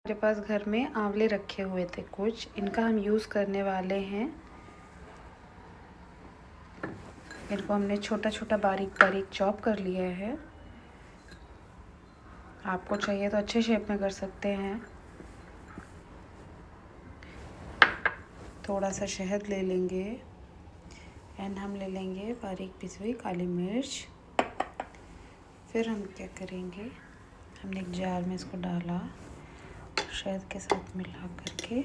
मेरे पास घर में आंवले रखे हुए थे कुछ, इनका हम यूज़ करने वाले हैं। इनको हमने छोटा छोटा बारीक बारीक चॉप कर लिया है। आपको चाहिए तो अच्छे शेप में कर सकते हैं। थोड़ा सा शहद ले लेंगे एंड हम ले लेंगे बारीक पिसी हुई काली मिर्च। फिर हम क्या करेंगे, हमने एक जार में इसको डाला, शहद के साथ मिला करके